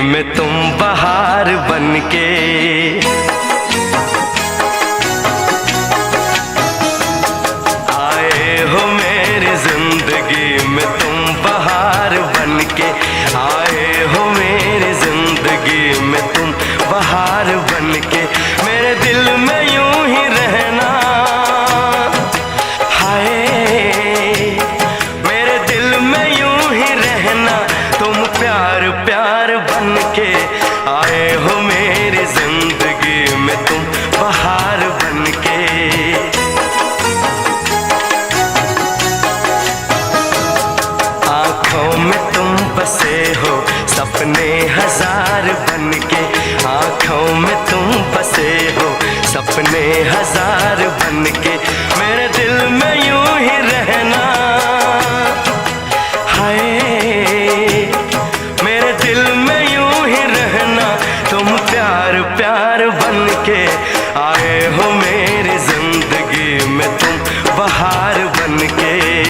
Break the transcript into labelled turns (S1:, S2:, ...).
S1: में तुम बहार बनके, आए हो मेरी जिंदगी में तुम बहार बनके, आए हो मेरी जिंदगी में तुम बहार बनके। मेरे दिल में यूं ही रहना, हाय मेरे दिल में यूं ही रहना, तुम प्यार प्यार बनके, आए हो मेरी जिंदगी में तुम बहार बनके। आँखों में तुम बसे हो सपने हजार बनके, आँखों में तुम बसे हो सपने हजार बनके। मेरे दिल में यूं ही रहना, हाय मेरे दिल में यूं ही रहना, तुम प्यार प्यार बनके, आए हो मेरे